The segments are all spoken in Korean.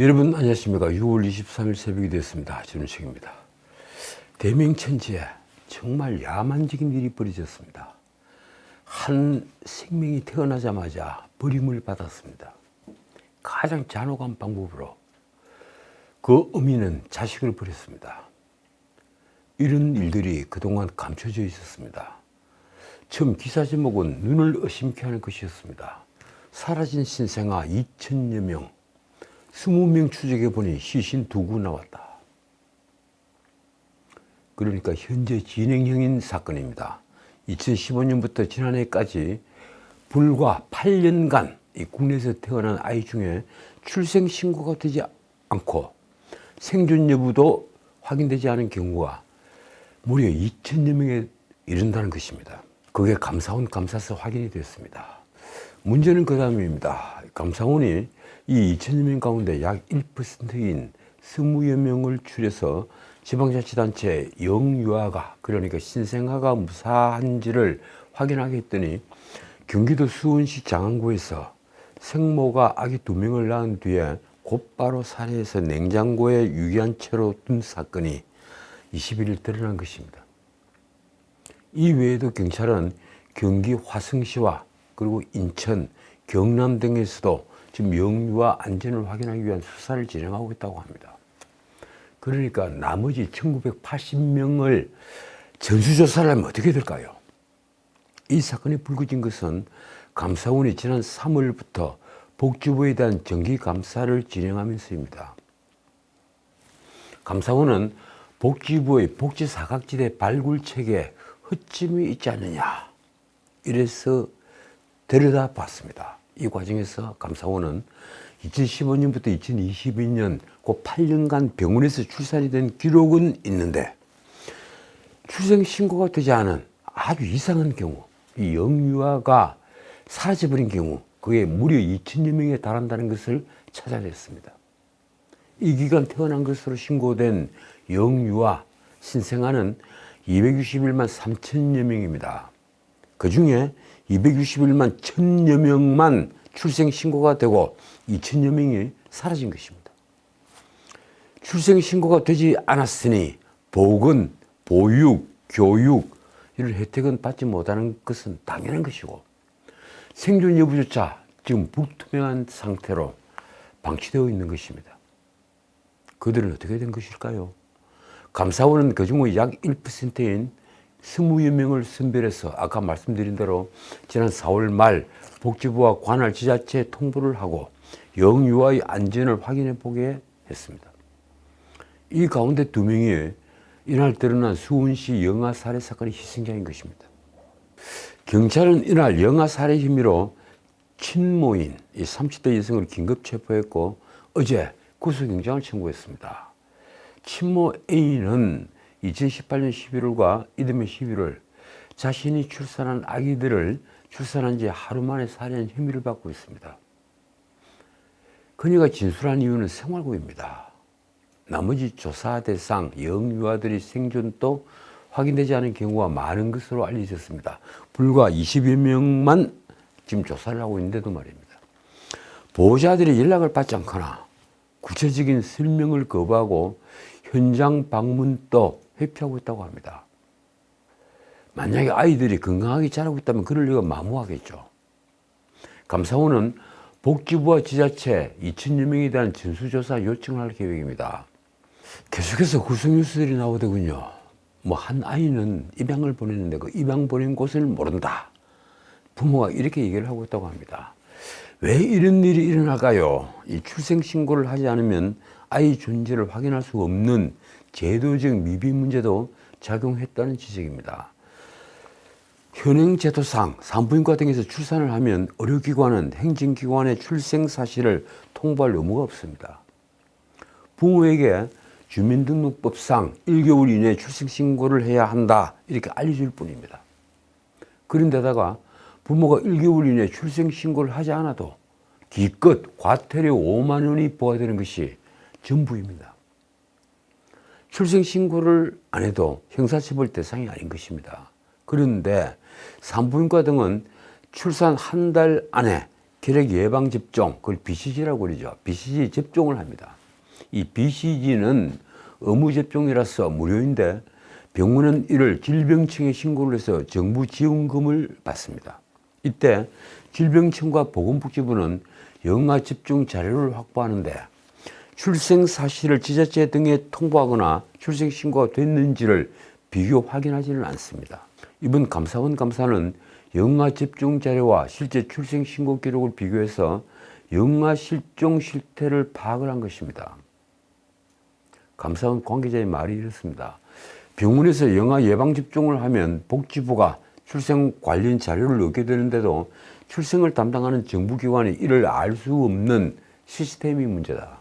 여러분 안녕하십니까. 6월 23일 새벽이 됐습니다. 진우식입니다. 대명천지에 정말 야만적인 일이 벌어졌습니다. 한 생명이 태어나자마자 버림을 받았습니다. 가장 잔혹한 방법으로 그 어미는 자식을 버렸습니다. 이런 일들이 그동안 감춰져 있었습니다. 처음 기사 제목은 눈을 의심케 하는 것이었습니다. 사라진 신생아 2천여 명, 20명 추적해보니 시신 2구 나왔다. 그러니까 현재 진행형인 사건입니다. 2015년부터 지난해까지 불과 8년간 이 국내에서 태어난 아이 중에 출생 신고가 되지 않고 생존 여부도 확인되지 않은 경우가 무려 2천여 명에 이른다는 것입니다. 그게 감사원 감사서 확인이 됐습니다. 문제는 그 다음입니다. 감사원이 이 2천여 명 가운데 약 1%인 20여 명을 추려서 지방자치단체 영유아가, 그러니까 신생아가 무사한지를 확인하게 했더니 경기도 수원시 장안구에서 생모가 아기 2명을 낳은 뒤에 곧바로 살해해서 냉장고에 유기한 채로 둔 사건이 21일 드러난 것입니다. 이 외에도 경찰은 경기 화성시와 그리고 인천, 경남 등에서도 지금 영유아 안전을 확인하기 위한 수사를 진행하고 있다고 합니다. 그러니까 나머지 1980명을 전수조사를 하면 어떻게 될까요? 이 사건이 불거진 것은 감사원이 지난 3월부터 복지부에 대한 정기감사를 진행하면서입니다. 감사원은 복지부의 복지사각지대 발굴책에 허점이 있지 않느냐, 이래서 들여다봤습니다. 이 과정에서 감사원은 2015년부터 2022년 그 8년간 병원에서 출산이 된 기록은 있는데 출생 신고가 되지 않은 아주 이상한 경우, 이 영유아가 사라져버린 경우, 그게 무려 2천여 명에 달한다는 것을 찾아냈습니다. 이 기간 태어난 것으로 신고된 영유아 신생아는 261만 3천여 명입니다. 그 중에 261만 1천여 명만 출생 신고가 되고 2천여 명이 사라진 것입니다. 출생 신고가 되지 않았으니 보건, 보육, 교육 이런 혜택은 받지 못하는 것은 당연한 것이고 생존 여부조차 지금 불투명한 상태로 방치되어 있는 것입니다. 그들은 어떻게 된 것일까요? 감사원은 그중 약 1%인 20여 명을 선별해서 아까 말씀드린 대로 지난 4월 말 복지부와 관할 지자체에 통보를 하고 영유아의 안전을 확인해 보게 했습니다. 이 가운데 2명이 이날 드러난 수원시 영아 살해 사건의 희생자인 것입니다. 경찰은 이날 영아 살해 혐의로 친모인 이 30대 여성을 긴급 체포했고 어제 구속영장을 청구했습니다. 친모 A는 2018년 11월과 이듬해 11월 자신이 출산한 아기들을 출산한 지 하루 만에 살해한 혐의를 받고 있습니다. 그녀가 진술한 이유는 생활고입니다. 나머지 조사 대상 영유아들의 생존도 확인되지 않은 경우가 많은 것으로 알려졌습니다. 불과 20여 명만 지금 조사를 하고 있는데도 말입니다. 보호자들이 연락을 받지 않거나 구체적인 설명을 거부하고 현장 방문도 회피하고 있다고 합니다. 만약에 아이들이 건강하게 자라고 있다면 그럴 리가 만무하겠죠. 감사원은 복지부와 지자체 2천여 명에 대한 전수조사 요청을 할 계획입니다. 계속해서 구성 뉴스들이 나오더군요. 한 아이는 입양을 보냈는데 그 입양 보낸 곳을 모른다. 부모가 이렇게 얘기를 하고 있다고 합니다. 왜 이런 일이 일어날까요? 이 출생 신고를 하지 않으면 아이 존재를 확인할 수 없는 제도적 미비 문제도 작용했다는 지적입니다. 현행 제도상 산부인과 등에서 출산을 하면 의료기관은 행정기관의 출생 사실을 통보할 의무가 없습니다. 부모에게 주민등록법상 1개월 이내에 출생 신고를 해야 한다, 이렇게 알려줄 뿐입니다. 그런데다가 부모가 1개월 이내에 출생 신고를 하지 않아도 기껏 과태료 5만 원이 부과되는 것이 전부입니다. 출생 신고를 안 해도 형사처벌 대상이 아닌 것입니다. 그런데 산부인과 등은 출산 한 달 안에 혈액 예방 접종, 그걸 BCG라고 그러죠. BCG 접종을 합니다. 이 BCG는 의무 접종이라서 무료인데 병원은 이를 질병청에 신고를 해서 정부 지원금을 받습니다. 이때 질병청과 보건복지부는 영아 접종 자료를 확보하는데 출생 사실을 지자체 등에 통보하거나 출생 신고가 됐는지를 비교 확인하지는 않습니다. 이번 감사원 감사는 영아 접종 자료와 실제 출생 신고 기록을 비교해서 영아 실종 실태를 파악을 한 것입니다. 감사원 관계자의 말이 이렇습니다. 병원에서 영아 예방 접종을 하면 복지부가 출생 관련 자료를 얻게 되는데도 출생을 담당하는 정부기관이 이를 알 수 없는 시스템이 문제다.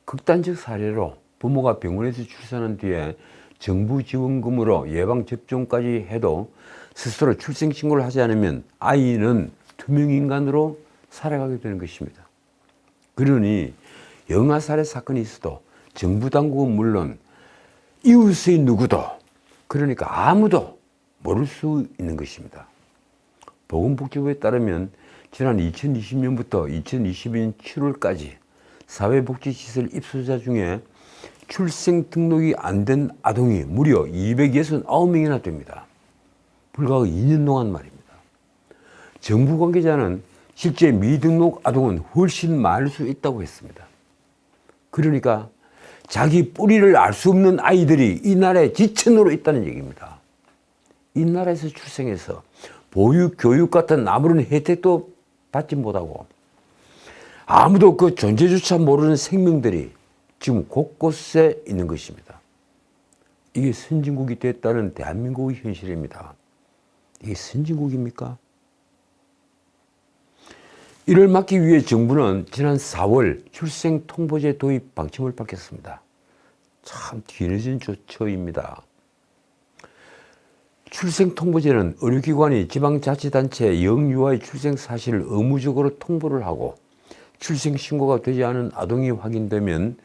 극단적 사례로 부모가 병원에서 출산한 뒤에 정부 지원금으로 예방 접종까지 해도 스스로 출생 신고를 하지 않으면 아이는 투명인간으로 살아가게 되는 것입니다. 그러니 영아 살해 사건이 있어도 정부 당국은 물론 이웃의 누구도, 그러니까 아무도 모를 수 있는 것입니다. 보건복지부에 따르면 지난 2020년부터 2022년 7월까지 사회복지시설 입소자 중에 출생 등록이 안 된 아동이 무려 269명이나 됩니다. 불과 2년 동안 말입니다. 정부 관계자는 실제 미등록 아동은 훨씬 많을 수 있다고 했습니다. 그러니까 자기 뿌리를 알 수 없는 아이들이 이 나라의 지천으로 있다는 얘기입니다. 이 나라에서 출생해서 보육, 교육 같은 아무런 혜택도 받지 못하고 아무도 그 존재조차 모르는 생명들이 지금 곳곳에 있는 것입니다. 이게 선진국이 됐다는 대한민국의 현실입니다. 이게 선진국입니까? 이를 막기 위해 정부는 지난 4월 출생 통보제 도입 방침을 밝혔습니다. 참 뒤늦은 조처입니다. 출생 통보제는 의료기관이 지방자치단체에 영유아의 출생 사실을 의무적으로 통보를 하고 출생 신고가 되지 않은 아동이 확인되면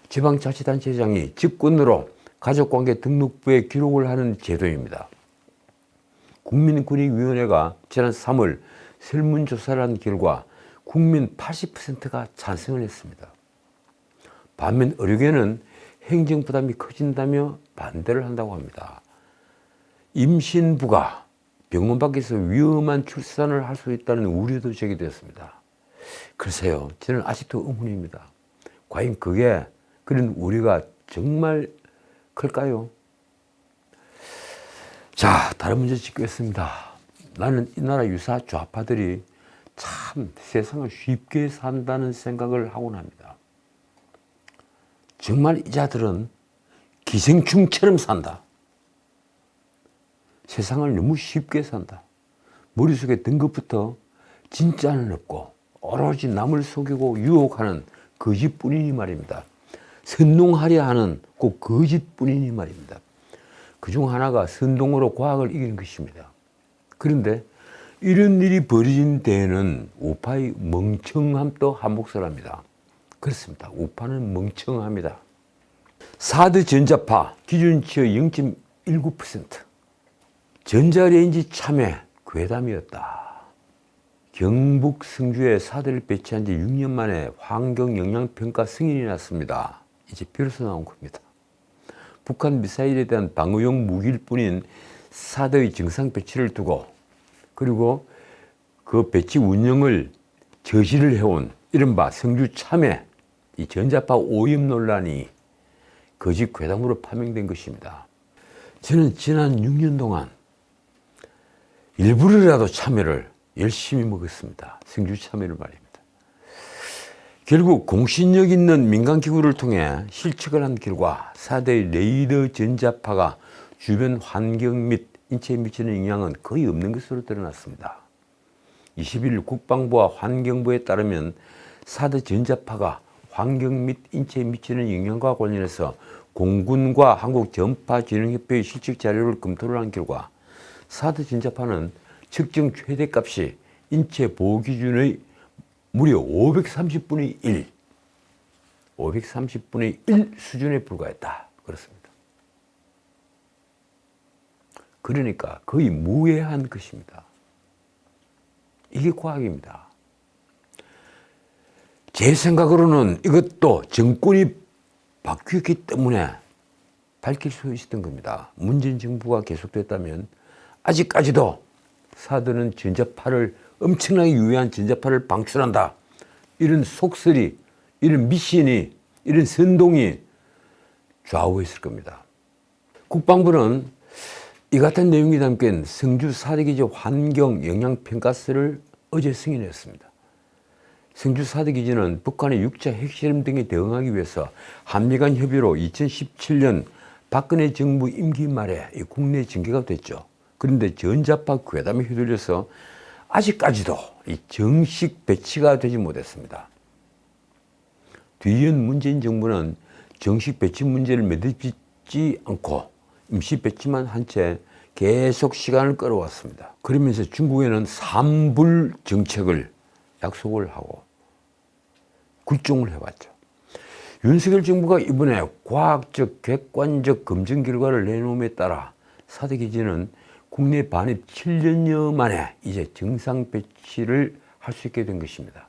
지방자치단체장이 직권으로 가족관계 등록부에 기록을 하는 제도입니다. 국민권익위원회가 지난 3월 설문조사를 한 결과 국민 80%가 찬성을 했습니다. 반면 의료계는 행정부담이 커진다며 반대를 한다고 합니다. 임신부가 병원 밖에서 위험한 출산을 할 수 있다는 우려도 제기되었습니다. 글쎄요, 저는 아직도 의문입니다. 과연 그런 우려가 정말 클까요? 자, 다른 문제 짚겠습니다. 나는 이 나라 유사 좌파들이 참 세상을 쉽게 산다는 생각을 하곤 합니다. 정말 이 자들은 기생충처럼 산다. 세상을 너무 쉽게 산다. 머릿속에 든 것부터 진짜는 없고 오로지 남을 속이고 유혹하는 거짓뿐이니 말입니다. 선동하려 하는 꼭 거짓뿐이니 말입니다. 그중 하나가 선동으로 과학을 이기는 것입니다. 그런데 이런 일이 벌어진 데에는 우파의 멍청함도 한몫을 합니다. 그렇습니다. 우파는 멍청합니다. 사드 전자파 기준치의 0.19%. 전자레인지 참외 괴담이었다. 경북 성주에 사드를 배치한 지 6년 만에 환경영향평가 승인이 났습니다. 이제 비로소 나온 겁니다. 북한 미사일에 대한 방어용 무기일 뿐인 사드의 정상 배치를 두고 그리고 그 배치 운영을 저지를 해온 이른바 성주 참외 이 전자파 오염 논란이 거짓 괴담으로 파명된 것입니다. 저는 지난 6년 동안 일부러라도 참외를 열심히 먹었습니다. 성주 참외를 말입니다. 결국 공신력 있는 민간기구를 통해 실측을 한 결과 사대의 레이더 전자파가 주변 환경 및 인체에 미치는 영향은 거의 없는 것으로 드러났습니다. 21일 국방부와 환경부에 따르면 사드 전자파가 환경 및 인체에 미치는 영향과 관련해서 공군과 한국전파진흥협회의 실측 자료를 검토를 한 결과 사드 전자파는 측정 최대값이 인체 보호 기준의 무려 530분의 1, 530분의 1 수준에 불과했다. 그렇습니다. 그러니까 거의 무해한 것입니다. 이게 과학입니다. 제 생각으로는 이것도 정권이 바뀌었기 때문에 밝힐 수 있었던 겁니다. 문재인 정부가 계속됐다면 아직까지도 사드는 전자파를 엄청나게 유해한 전자파를 방출한다. 이런 속설이, 이런 미신이, 이런 선동이 좌우했을 겁니다. 국방부는 이 같은 내용이 담긴 성주 4대 기지 환경 영향평가서를 어제 승인했습니다. 성주 4대 기지는 북한의 육자 핵실험 등에 대응하기 위해서 한미 간 협의로 2017년 박근혜 정부 임기 말에 국내 징계가 됐죠. 그런데 전자파 괴담에 휘둘려서 아직까지도 정식 배치가 되지 못했습니다. 뒤이은 문재인 정부는 정식 배치 문제를 매듭짓지 않고 임시 배치만 한 채 계속 시간을 끌어왔습니다. 그러면서 중국에는 삼불 정책을 약속을 하고 굴종을 해왔죠. 윤석열 정부가 이번에 과학적 객관적 검증 결과를 내놓음에 따라 4대 기지는 국내 반입 7년여 만에 이제 정상 배치를 할 수 있게 된 것입니다.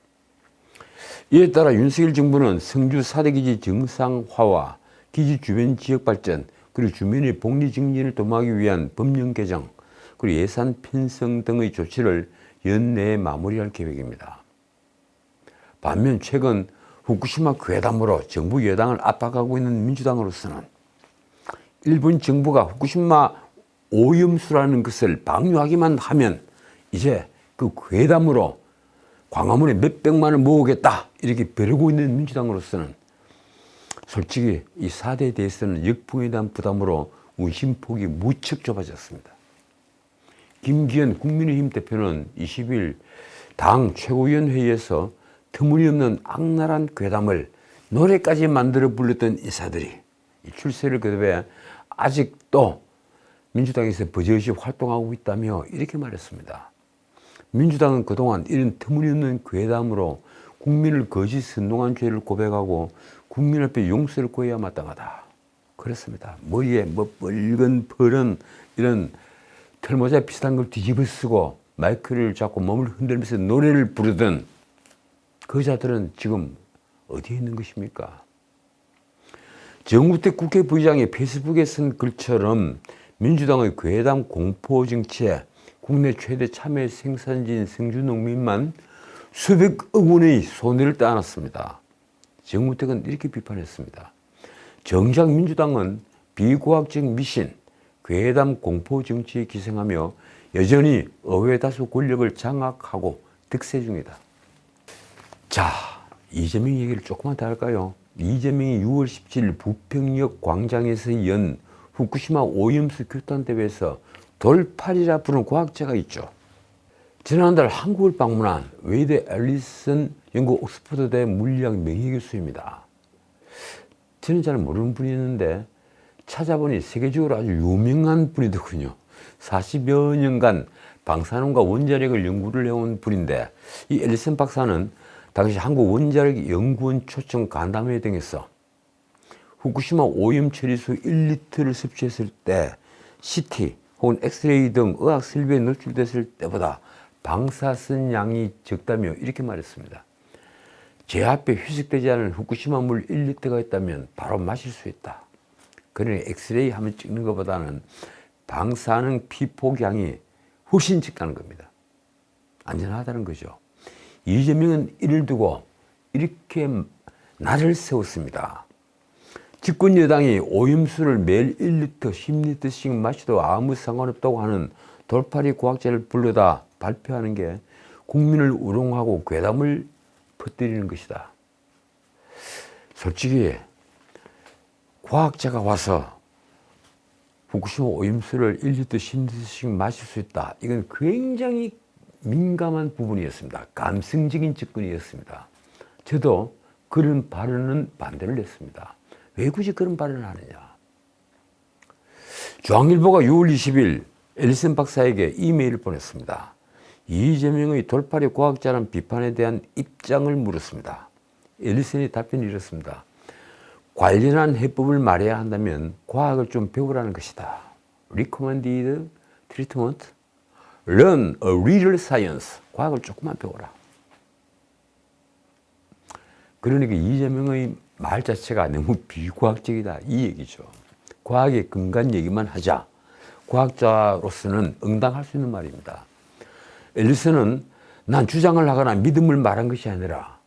이에 따라 윤석열 정부는 성주 4대 기지 정상화와 기지 주변 지역 발전 그리고 주민의 복리 증진을 도모하기 위한 법령 개정 그리고 예산 편성 등의 조치를 연내에 마무리할 계획입니다. 반면 최근 후쿠시마 괴담으로 정부 여당을 압박하고 있는 민주당으로서는 일본 정부가 후쿠시마 오염수라는 것을 방류하기만 하면 이제 그 괴담으로 광화문에 몇백만을 모으겠다 이렇게 벼르고 있는 민주당으로서는 솔직히 이 4대에 대해서는 역풍에 대한 부담으로 운심폭이 무척 좁아졌습니다. 김기현 국민의힘 대표는 20일 당 최고위원회의에서 터무니없는 악랄한 괴담을 노래까지 만들어 불렀던 인사들이 출세를 거듭해 아직도 민주당에서 버젓이 활동하고 있다며 이렇게 말했습니다. 민주당은 그동안 이런 터무니없는 괴담으로 국민을 거짓 선동한 죄를 고백하고 국민 앞에 용서를 구해야 마땅하다. 그렇습니다. 머리에 빨간 펄은 이런 털모자 비슷한 걸 뒤집어 쓰고 마이크를 잡고 몸을 흔들면서 노래를 부르던 그 자들은 지금 어디에 있는 것입니까? 정우택 국회 부의장이 페이스북에 쓴 글처럼 민주당의 괴담 공포 정치에 국내 최대 참외 생산지인 성주 농민만 수백억 원의 손해를 떠안았습니다. 정우택은 이렇게 비판했습니다. 정작 민주당은 비과학적 미신, 괴담 공포 정치에 기생하며 여전히 의회 다수 권력을 장악하고 득세 중이다. 자, 이재명 얘기를 조금만 더 할까요? 이재명이 6월 17일 부평역 광장에서 연 후쿠시마 오염수 규탄 대회에서 돌팔이라 부르는 과학자가 있죠. 지난달 한국을 방문한 웨이드 앨리슨 영국 옥스퍼드대 물리학 명예교수입니다. 저는 잘 모르는 분이었는데 찾아보니 세계적으로 아주 유명한 분이더군요. 40여 년간 방사능과 원자력을 연구를 해온 분인데 이 앨리슨 박사는 당시 한국원자력연구원 초청 간담회 등에서 후쿠시마 오염 처리수 1리터를 섭취했을 때 CT 혹은 엑스레이 등 의학 설비에 노출됐을 때보다 방사선 양이 적다며 이렇게 말했습니다. 제 앞에 희석되지 않은 후쿠시마 물 1리터가 있다면 바로 마실 수 있다. 그러니 엑스레이 하면 찍는 것보다는 방사능 피폭량이 훨씬 적다는 겁니다. 안전하다는 거죠. 이재명은 이를 두고 이렇게 날을 세웠습니다. 집권 여당이 오염수를 매일 1리터, 10리터씩 마셔도 아무 상관없다고 하는 돌팔이 과학자를 불러다 발표하는 게 국민을 우롱하고 괴담을 퍼뜨리는 것이다. 솔직히 과학자가 와서 후쿠시마 오염수를 1리터, 10리터씩 마실 수 있다. 이건 굉장히 민감한 부분이었습니다. 감성적인 접근이었습니다. 저도 그런 발언은 반대를 했습니다. 왜 굳이 그런 발언을 하느냐. 중앙일보가 6월 20일 앨리슨 박사에게 이메일을 보냈습니다. 이재명의 돌팔이 과학자란 비판에 대한 입장을 물었습니다. 앨리슨이 답변이 이렇습니다. 관련한 해법을 말해야 한다면 과학을 좀 배우라는 것이다. Recommended treatment? Learn a real science. 과학을 조금만 배워라. 그러니까 이재명의 말 자체가 너무 비과학적이다 이 얘기죠. 과학에 근거한 얘기만 하자. 과학자로서는 응당할 수 있는 말입니다. 앨리스는 난 주장을 하거나 믿음을 말한 것이 아니라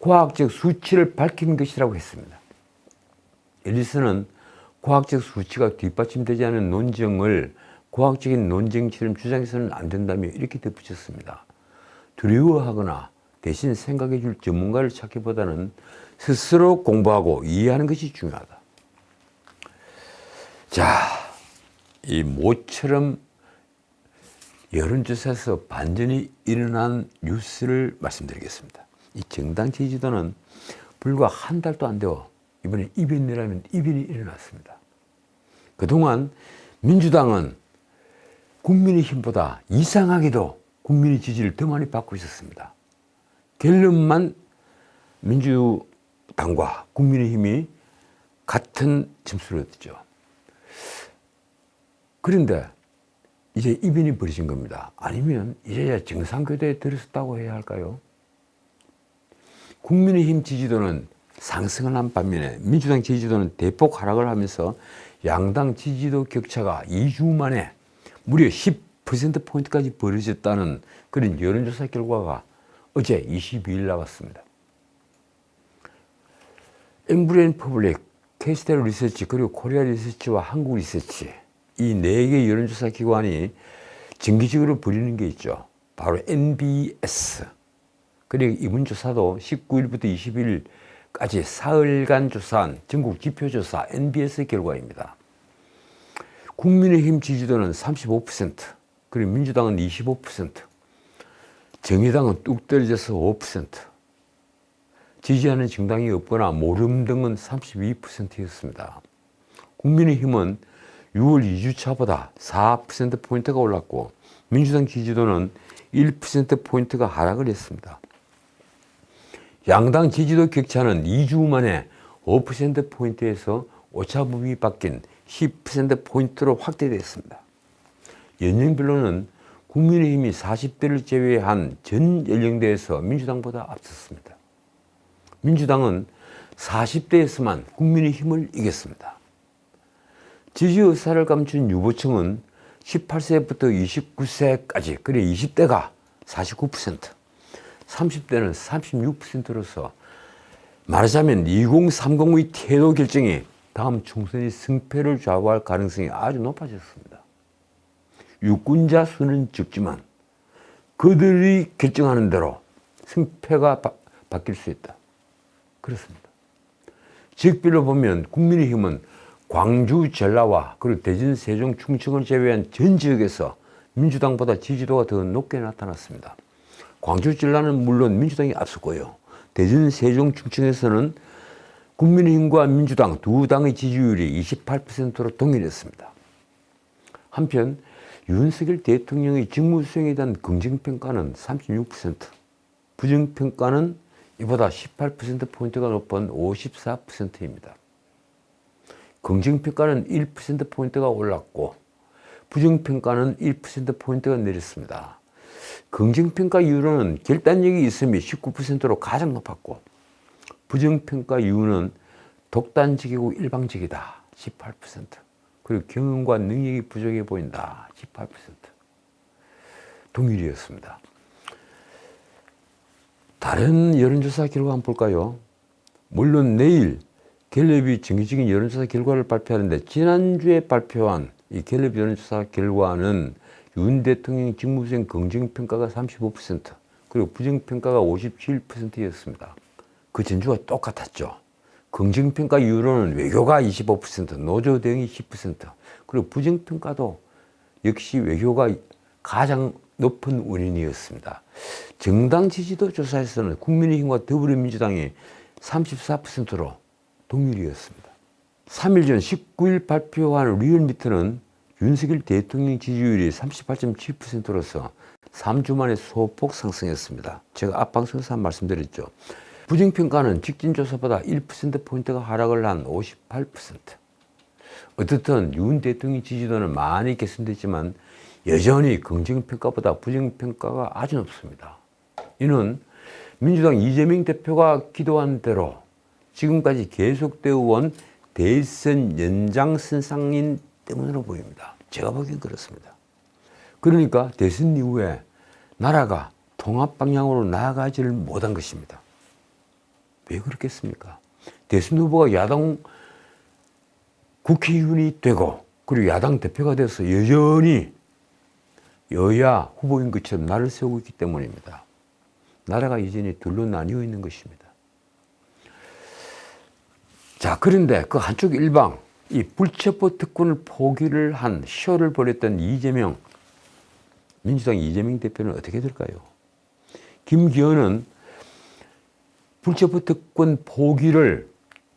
과학적 수치를 밝힌 것이라고 했습니다. 앨리스는 과학적 수치가 뒷받침되지 않은 논쟁을 과학적인 논쟁처럼 주장해서는 안 된다며 이렇게 덧붙였습니다. 두려워하거나 대신 생각해 줄 전문가를 찾기보다는 스스로 공부하고 이해하는 것이 중요하다. 자, 이 모처럼 여론조사에서 반전이 일어난 뉴스를 말씀드리겠습니다. 이 정당 지지도는 불과 한 달도 안 되어 이번에 이변이라면 이변이 일어났습니다. 그동안 민주당은 국민의힘보다 이상하게도 국민의 지지를 더 많이 받고 있었습니다. 갤럽만 민주당과 국민의힘이 같은 점수를 얻었죠. 그런데 이제 이변이 벌어진 겁니다. 아니면 이제야 정상궤도에 들어섰다고 해야 할까요? 국민의힘 지지도는 상승을 한 반면에 민주당 지지도는 대폭 하락을 하면서 양당 지지도 격차가 2주 만에 무려 10%포인트까지 벌어졌다는 그런 여론조사 결과가 어제 22일 나왔습니다. 엠브레인 퍼블릭, 케이스테로 리서치, 그리고 코리아 리서치와 한국 리서치 이 4개 여론조사 기관이 정기적으로 벌이는 게 있죠. 바로 NBS. 그리고 이번 조사도 19일부터 20일까지 사흘간 조사한 전국 지표조사 NBS 결과입니다. 국민의힘 지지도는 35%, 그리고 민주당은 25%, 정의당은 뚝 떨어져서 5%, 지지하는 정당이 없거나 모름 등은 32%였습니다. 국민의힘은 6월 2주차보다 4%포인트가 올랐고 민주당 지지도는 1%포인트가 하락을 했습니다. 양당 지지도 격차는 2주 만에 5%포인트에서 오차범위 바뀐 10%포인트로 확대됐습니다. 연령별로는 국민의힘이 40대를 제외한 전 연령대에서 민주당보다 앞섰습니다. 민주당은 40대에서만 국민의힘을 이겼습니다. 지지 의사를 감춘 유보층은 18세부터 29세까지, 그래 20대가 49%, 30대는 36%로서 말하자면 2030의 태도 결정이 다음 총선의 승패를 좌우할 가능성이 아주 높아졌습니다. 유권자 수는 적지만 그들이 결정하는 대로 승패가 바뀔 수 있다. 그렇습니다. 지역별로 보면 국민의힘은 광주, 전라와 그리고 대전, 세종, 충청을 제외한 전 지역에서 민주당보다 지지도가 더 높게 나타났습니다. 광주, 전라는 물론 민주당이 앞섰고요. 대전, 세종, 충청에서는 국민의힘과 민주당 두 당의 지지율이 28%로 동일했습니다. 한편 윤석열 대통령의 직무수행에 대한 긍정평가는 36%, 부정평가는 이보다 18%포인트가 높은 54%입니다. 긍정평가는 1%포인트가 올랐고 부정평가는 1%포인트가 내렸습니다. 긍정평가 이유로는 결단력이 있음이 19%로 가장 높았고 부정평가 이유는 독단적이고 일방적이다 18%, 그리고 경험과 능력이 부족해 보인다 18%. 동일이었습니다. 다른 여론조사 결과 한번 볼까요? 물론 내일 갤럽이 정기적인 여론조사 결과를 발표하는데 지난주에 발표한 이 갤럽 여론조사 결과는 윤 대통령 직무수행 긍정평가가 35%, 그리고 부정평가가 57%였습니다. 그 전주와 똑같았죠. 긍정평가 이유로는 외교가 25%, 노조 대응이 10%, 그리고 부정평가도 역시 외교가 가장 높은 원인이었습니다. 정당 지지도 조사에서는 국민의힘과 더불어민주당이 34%로 동일이었습니다. 3일 전 19일 발표한 리얼미터는 윤석열 대통령 지지율이 38.7%로서 3주 만에 소폭 상승했습니다. 제가 앞방송에서 말씀드렸죠. 부정평가는 직전 조사보다 1%포인트가 하락을 한 58%. 어떻든 윤 대통령 지지도는 많이 개선됐지만 여전히 긍정평가보다 부정평가가 아주 높습니다. 이는 민주당 이재명 대표가 기도한 대로 지금까지 계속되어 온 대선 연장선상인 때문으로 보입니다. 제가 보기엔 그렇습니다. 그러니까 대선 이후에 나라가 통합 방향으로 나아가지를 못한 것입니다. 왜 그렇겠습니까? 대선 후보가 야당 국회의원이 되고 그리고 야당 대표가 돼서 여전히 여야 후보인 것처럼 나를 세우고 있기 때문입니다. 나라가 여전히 둘로 나뉘어 있는 것입니다. 자, 그런데 그 한쪽 일방, 이 불체포 특권을 포기를 한 쇼를 벌였던 이재명, 민주당 이재명 대표는 어떻게 될까요? 김기현은 불체포 특권 포기를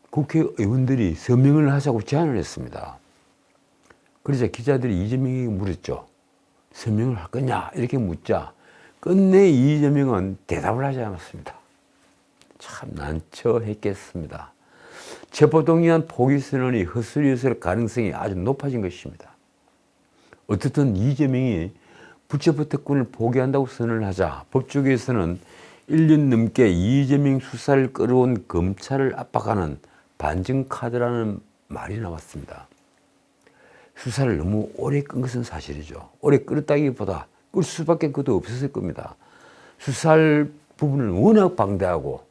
국회의원들이 서명을 하자고 제안을 했습니다. 그래서 기자들이 이재명에게 물었죠. 서명을 할 거냐? 이렇게 묻자 끝내 이재명은 대답을 하지 않았습니다. 참 난처했겠습니다. 체포동의안 포기 선언이 헛소리였을 가능성이 아주 높아진 것입니다. 어떻든 이재명이 불체포 특권을 포기한다고 선언을 하자 법조계에서는 1년 넘게 이재명 수사를 끌어온 검찰을 압박하는 반증 카드라는 말이 나왔습니다. 수사를 너무 오래 끈 것은 사실이죠. 오래 끌었다기보다 끌 수밖에 그도 없었을 겁니다. 수사할 부분은 워낙 방대하고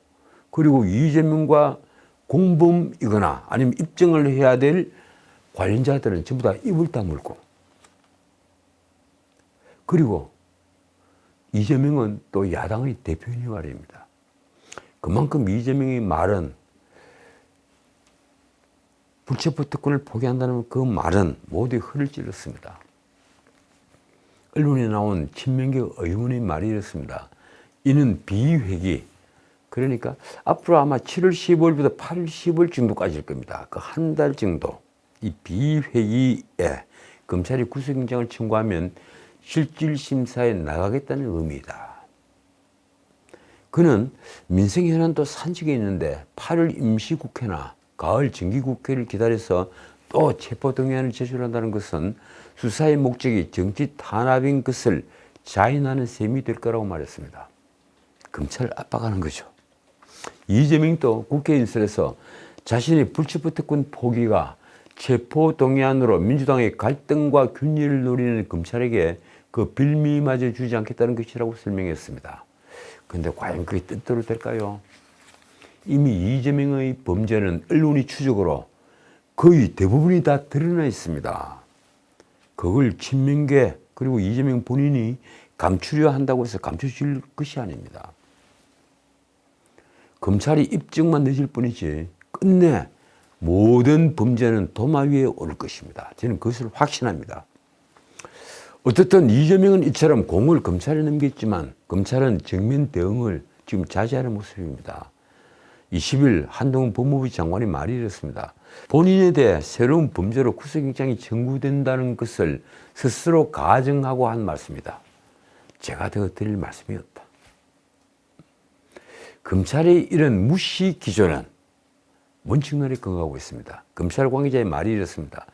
그리고 이재명과 공범이거나 아니면 입증을 해야 될 관련자들은 전부 다 입을 다물고 그리고 이재명은 또 야당의 대표인이 말입니다. 그만큼 이재명의 말은 불체포 특권을 포기한다는 그 말은 모두 허를 찔렀습니다. 언론에 나온 친명계 의원의 말이 이렇습니다. 이는 비회기, 그러니까 앞으로 아마 7월 15일부터 8월 15일 정도까지일 겁니다. 그 한 달 정도 이 비회기에 검찰이 구속영장을 청구하면 실질심사에 나가겠다는 의미이다. 그는 민생현안도 산적에 있는데 8월 임시국회나 가을 정기국회를 기다려서 또 체포동의안을 제출한다는 것은 수사의 목적이 정치 탄압인 것을 자인하는 셈이 될 거라고 말했습니다. 검찰을 압박하는 거죠. 이재명도 국회인설에서 자신의 불체포 특권 포기가 체포동의안으로 민주당의 갈등과 균열을 노리는 검찰에게 그 빌미마저 주지 않겠다는 것이라고 설명했습니다. 그런데 과연 그게 뜻대로 될까요? 이미 이재명의 범죄는 언론의 추적으로 거의 대부분이 다 드러나 있습니다. 그걸 친명계 그리고 이재명 본인이 감추려 한다고 해서 감춰질 것이 아닙니다. 검찰이 입증만 늦을 뿐이지 끝내 모든 범죄는 도마 위에 오를 것입니다. 저는 그것을 확신합니다. 어떻든 이재명은 이처럼 공을 검찰에 넘겼지만 검찰은 정면 대응을 지금 자제하는 모습입니다. 20일 한동훈 법무부 장관이 말이 이렇습니다. 본인에 대해 새로운 범죄로 구속영장이 청구된다는 것을 스스로 가정하고 한 말씀이다. 제가 더 드릴 말씀이 없다. 검찰의 이런 무시 기조는 원칙론에 근거하고 있습니다. 검찰 관계자의 말이 이렇습니다.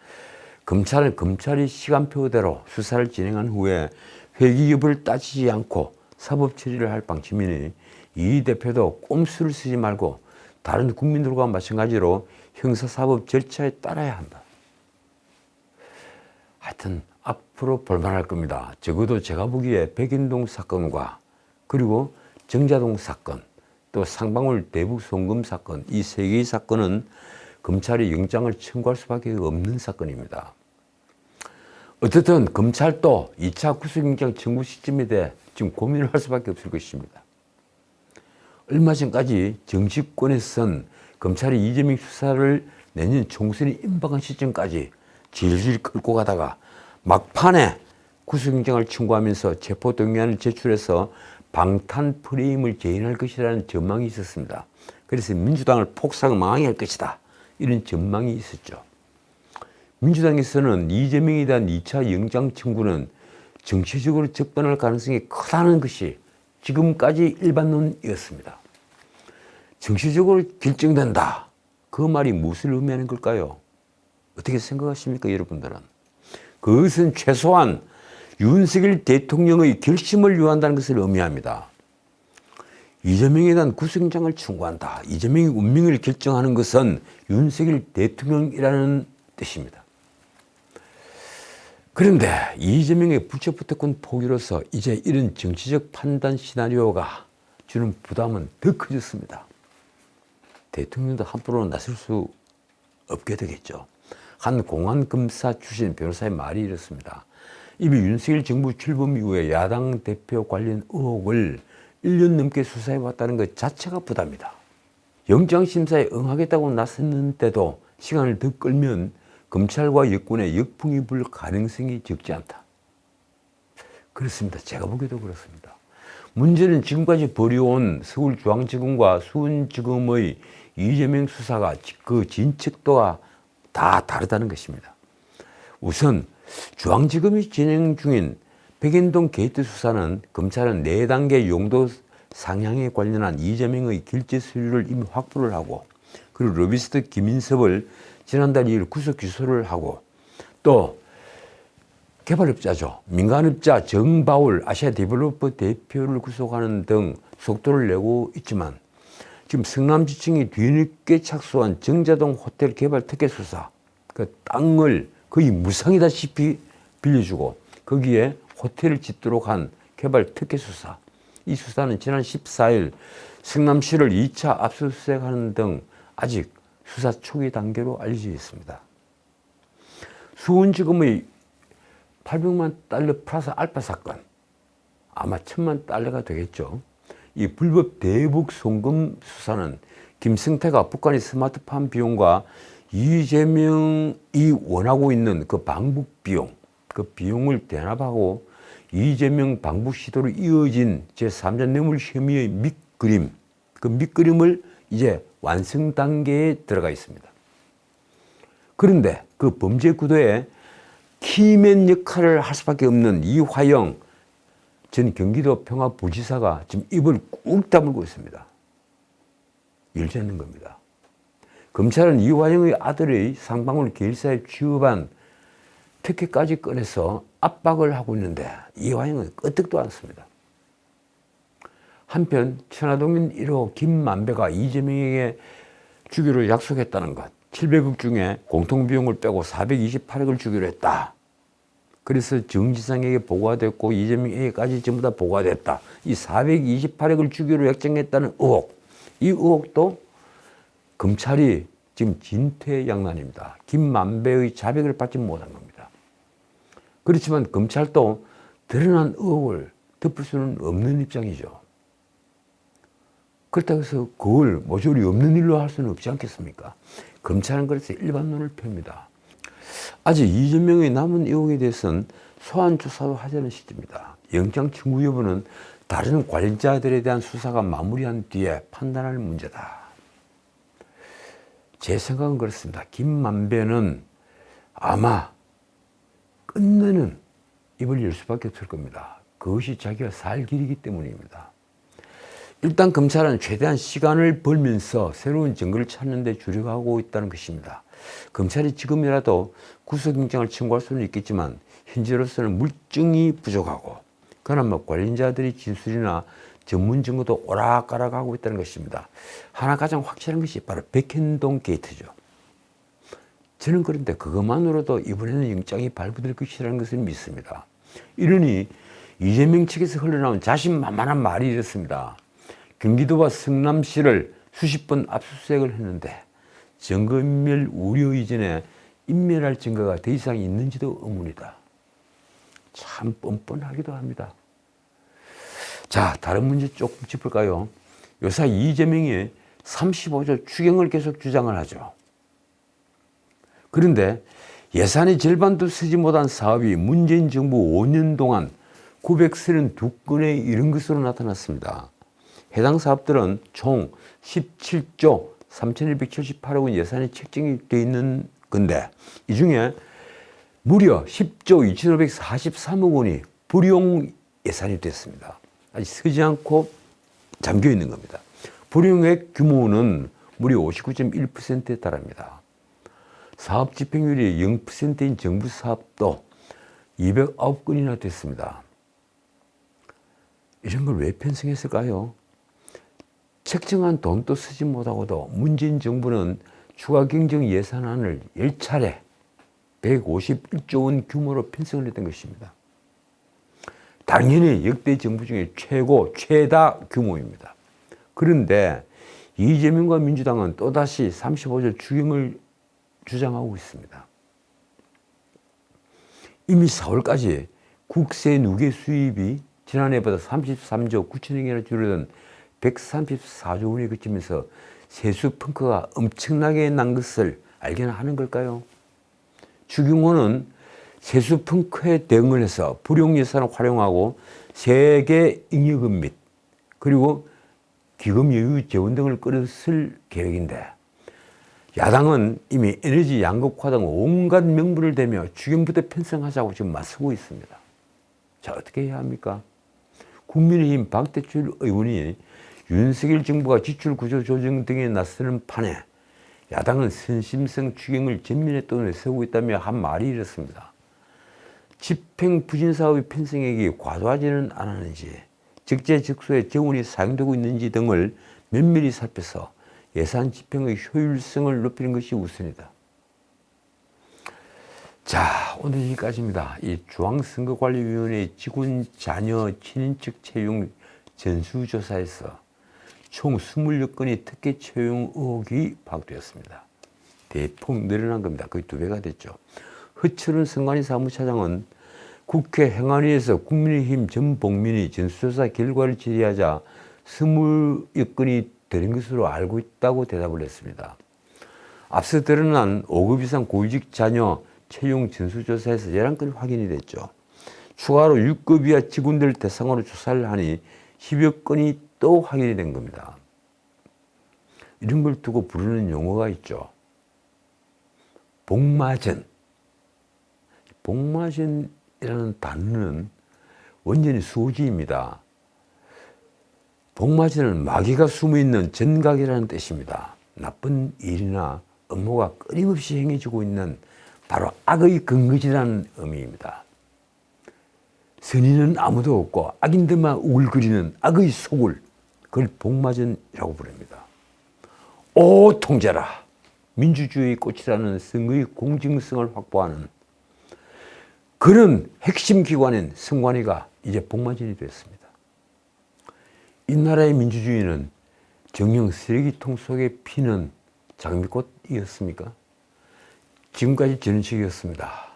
검찰은 검찰이 시간표대로 수사를 진행한 후에 회기 여부를 따지지 않고 사법 처리를 할 방침이니 이 대표도 꼼수를 쓰지 말고 다른 국민들과 마찬가지로 형사사법 절차에 따라야 한다. 하여튼 앞으로 볼만할 겁니다. 적어도 제가 보기에 백인동 사건과 그리고 정자동 사건 또 상방울 대북 송금 사건 이 세 개의 사건은 검찰이 영장을 청구할 수밖에 없는 사건입니다. 어쨌든 검찰도 2차 구속영장 청구 시점에 대해 지금 고민을 할 수밖에 없을 것입니다. 얼마 전까지 정치권에선 검찰이 이재명 수사를 내년 총선이 임박한 시점까지 질질 끌고 가다가 막판에 구속영장을 청구하면서 체포동의안을 제출해서 방탄 프레임을 재현할 것이라는 전망이 있었습니다. 그래서 민주당을 폭삭망할 것이다. 이런 전망이 있었죠. 민주당에서는 이재명에 대한 2차 영장 청구는 정치적으로 접근할 가능성이 크다는 것이 지금까지 일반론이었습니다. 정치적으로 결정된다. 그 말이 무엇을 의미하는 걸까요? 어떻게 생각하십니까, 여러분들은? 그것은 최소한 윤석열 대통령의 결심을 요한다는 것을 의미합니다. 이재명에 대한 구속영장을 청구한다. 이재명의 운명을 결정하는 것은 윤석열 대통령이라는 뜻입니다. 그런데 이재명의 불체포특권 포기로서 이제 이런 정치적 판단 시나리오가 주는 부담은 더 커졌습니다. 대통령도 함부로 나설 수 없게 되겠죠. 한 공안검사 출신 변호사의 말이 이렇습니다. 이미 윤석열 정부 출범 이후에 야당 대표 관련 의혹을 1년 넘게 수사해왔다는 것 자체가 부담이다. 영장심사에 응하겠다고 나섰는데도 시간을 더 끌면 검찰과 여권의 역풍이 불 가능성이 적지 않다. 그렇습니다. 제가 보기에도 그렇습니다. 문제는 지금까지 벌여온 서울중앙지검과 수원지검의 이재명 수사가 그 진척도가 다 다르다는 것입니다. 우선 중앙지검이 진행 중인 백현동 게이트 수사는 검찰은 4단계 용도 상향에 관련한 이재명의 결재 서류를 이미 확보를 하고, 그리고 로비스트 김인섭을 지난달 2일 구속 기소를 하고, 또 개발업자죠. 민간업자 정바울 아시아 디벨로퍼 대표를 구속하는 등 속도를 내고 있지만, 지금 성남지청이 뒤늦게 착수한 정자동 호텔 개발 특혜 수사, 그 땅을 거의 무상이다시피 빌려주고 거기에 호텔을 짓도록 한 개발 특혜 수사, 이 수사는 지난 14일 성남시를 2차 압수수색하는 등 아직 수사 초기 단계로 알려져 있습니다. 수원지검의 800만 달러 플러스 알파 사건, 아마 1000만 달러가 되겠죠. 이 불법 대북 송금 수사는 김승태가 북한의 스마트팜 비용과 이재명이 원하고 있는 그 방북 비용, 그 비용을 대납하고 이재명 방북 시도로 이어진 제3자 뇌물 혐의의 밑그림, 그 밑그림을 이제 완성 단계에 들어가 있습니다. 그런데 그 범죄 구도에 키맨 역할을 할 수밖에 없는 이화영 전 경기도 평화부지사가 지금 입을 꾹 다물고 있습니다. 열지 않는 겁니다. 검찰은 이화영의 아들의 상방울 계열사에 취업한 특혜까지 꺼내서 압박을 하고 있는데 이화영은 끄떡도 않습니다. 한편 천화동인 1호 김만배가 이재명에게 주기로 약속했다는 것, 700억 중에 공통비용을 빼고 428억을 주기로 했다. 그래서 정지상에게 보고가 됐고 이재명에게까지 전부 다 보고가 됐다. 이 428억을 주기로 약정했다는 의혹, 이 의혹도 검찰이 지금 진퇴양난입니다. 김만배의 자백을 받지 못한 겁니다. 그렇지만 검찰도 드러난 의혹을 덮을 수는 없는 입장이죠. 그렇다고 해서 그걸 모조리 없는 일로 할 수는 없지 않겠습니까? 검찰은 그래서 일반론을 펴니다. 아직 이재명의 남은 의혹에 대해서는 소환 조사도 하자는 시점입니다. 영장 청구 여부는 다른 관련자들에 대한 수사가 마무리한 뒤에 판단할 문제다. 제 생각은 그렇습니다. 김만배는 아마 끝내는 입을 열 수밖에 없을 겁니다. 그것이 자기가 살 길이기 때문입니다. 일단 검찰은 최대한 시간을 벌면서 새로운 증거를 찾는 데 주력하고 있다는 것입니다. 검찰이 지금이라도 구속영장을 청구할 수는 있겠지만 현재로서는 물증이 부족하고 그나마 관련자들의 진술이나 전문 증거도 오락가락하고 있다는 것입니다. 하나 가장 확실한 것이 바로 백현동 게이트죠. 저는 그런데 그것만으로도 이번에는 영장이 발부될 것이라는 것을 믿습니다. 이러니 이재명 측에서 흘러나온 자신만만한 말이 이렇습니다. 경기도와 성남시를 수십 번 압수수색을 했는데 증거인멸 우려 이전에 인멸할 증거가 더 이상 있는지도 의문이다. 참 뻔뻔하기도 합니다. 자, 다른 문제 조금 짚을까요? 요새 이재명이 35조 추경을 계속 주장을 하죠. 그런데 예산의 절반도 쓰지 못한 사업이 문재인 정부 5년 동안 932건에 이른 것으로 나타났습니다. 해당 사업들은 총 17조 3,178억 원 예산이 책정이 되어 있는 건데 이 중에 무려 10조 2,543억 원이 불용 예산이 됐습니다. 아직 쓰지 않고 잠겨 있는 겁니다. 불용액 규모는 무려 59.1%에 달합니다. 사업 집행률이 0%인 정부 사업도 209건이나 됐습니다. 이런 걸 왜 편성했을까요? 책정한 돈도 쓰지 못하고도 문재인 정부는 추가 경정 예산안을 10차례 151조 원 규모로 편성을 했던 것입니다. 당연히 역대 정부 중에 최다 규모입니다. 그런데 이재명과 민주당은 또다시 35조 추경을 주장하고 있습니다. 이미 4월까지 국세 누계 수입이 지난해보다 33조 9천억이나 줄어든 134조 원에 그치면서 세수 펑크가 엄청나게 난 것을 알게나 하는 걸까요? 추경호는 세수 펑크에 대응을 해서 불용 예산을 활용하고 세계 잉여금 및 그리고 기금 여유 재원 등을 끌어쓸 계획인데 야당은 이미 에너지 양극화 등 온갖 명분을 대며 추경부터 편성하자고 지금 맞서고 있습니다. 자, 어떻게 해야 합니까? 국민의힘 박대출 의원이 윤석열 정부가 지출구조 조정 등에 나서는 판에 야당은 선심성 추경을 전면에 또 내세우고 있다며 한 말이 이렇습니다. 집행부진사업의 편성액이 과도하지는 않았는지 적재적소에 재원이 사용되고 있는지 등을 면밀히 살펴서 예산 집행의 효율성을 높이는 것이 우선이다. 자, 오늘 여기까지입니다. 이 중앙선거관리위원회 직원 자녀 친인척 채용 전수조사에서 총 26건의 특혜 채용 의혹이 파악되었습니다. 대폭 늘어난 겁니다. 거의 2배가 됐죠. 허철은 선관위 사무차장은 국회 행안위에서 국민의힘 전 복민이 전수조사 결과를 질의하자 20건이 되는 것으로 알고 있다고 대답을 했습니다. 앞서 드러난 5급 이상 고위직 자녀 채용 전수조사에서 11건이 확인이 됐죠. 추가로 6급 이하 직원들 대상으로 조사를 하니 10여 건이 또 확인이 된 겁니다. 이런 걸 두고 부르는 용어가 있죠. 복마전. 복마전이라는 단어는 완전히 수호지입니다. 복마전은 마귀가 숨어있는 전각이라는 뜻입니다. 나쁜 일이나 업무가 끊임없이 행해지고 있는 바로 악의 근거지라는 의미입니다. 선인은 아무도 없고 악인들만 우글거리는 악의 속을 그걸 복마전이라고 부릅니다. 오 통제라! 민주주의의 꽃이라는 선거의 공정성을 확보하는 그런 핵심 기관인 선관위가 이제 복마전이 됐습니다. 이 나라의 민주주의는 정녕 쓰레기통 속에 피는 장미꽃이었습니까? 지금까지 전은식이었습니다.